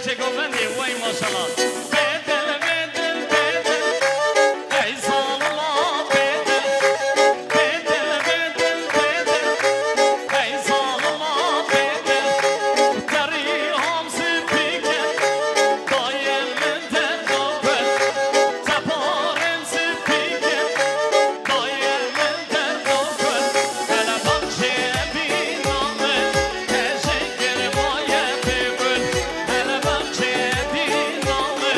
që govendi, uaj, mashallah. Betel, betel, betel, ej, salma, betel. Betel, betel, betel, ej, salma, betel. Të rihom si pike, do jemen të dobel. Të porem si pike, do jemen të dobel. E në bëm që e biname, e shekere moje përbël. E në bëm që e biname,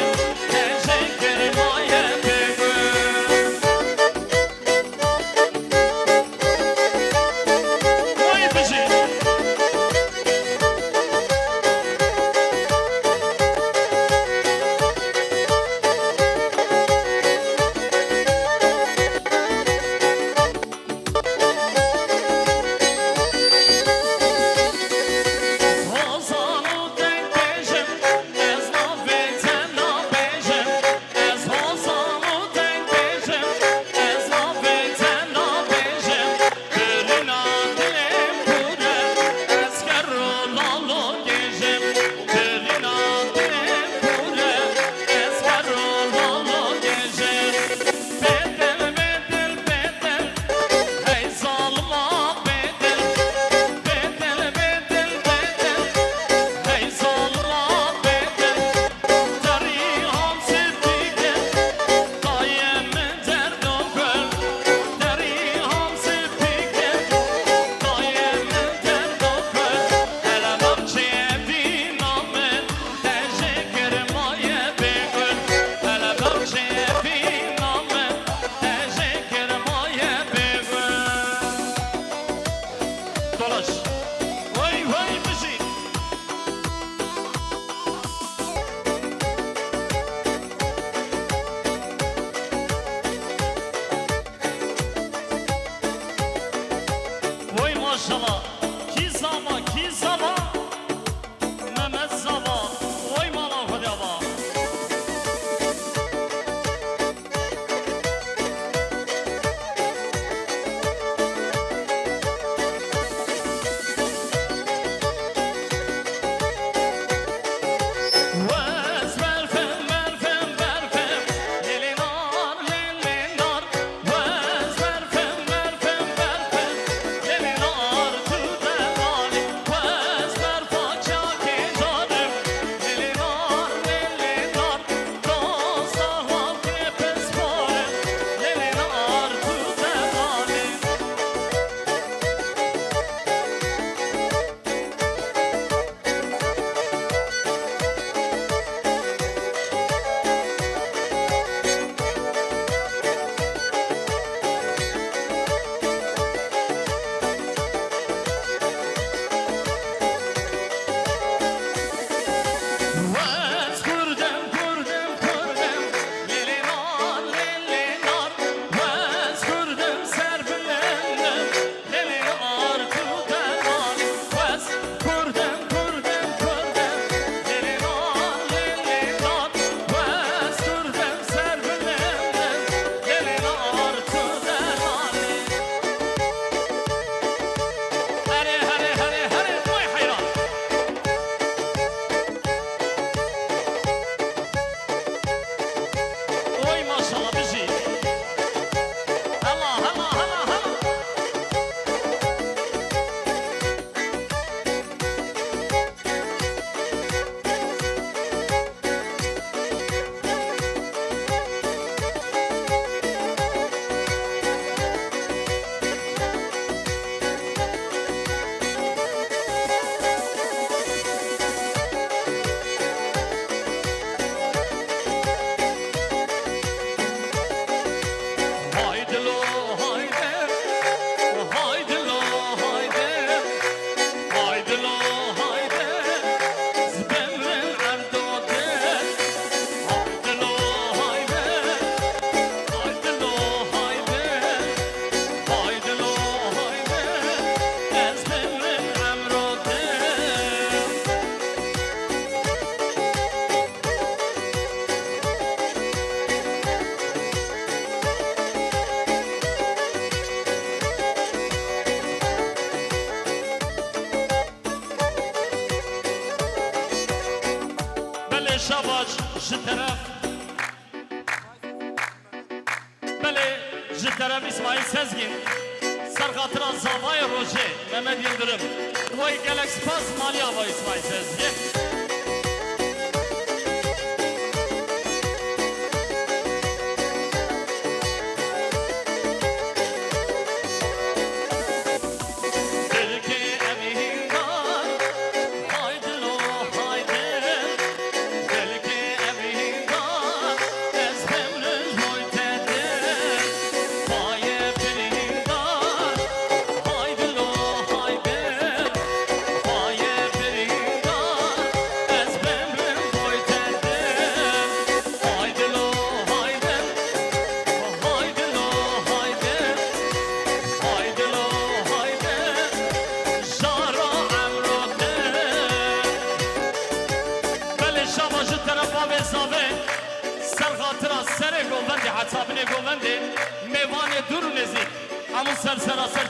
بله شباش جترف بله جترف اسماعیل سزگین سرخاطر زاوای روژه مهمد یلدرم وی گلک سپاس مالی آوای اسماعیل سزگین سر گوونده میوان دور نزدیک همون سر سراسر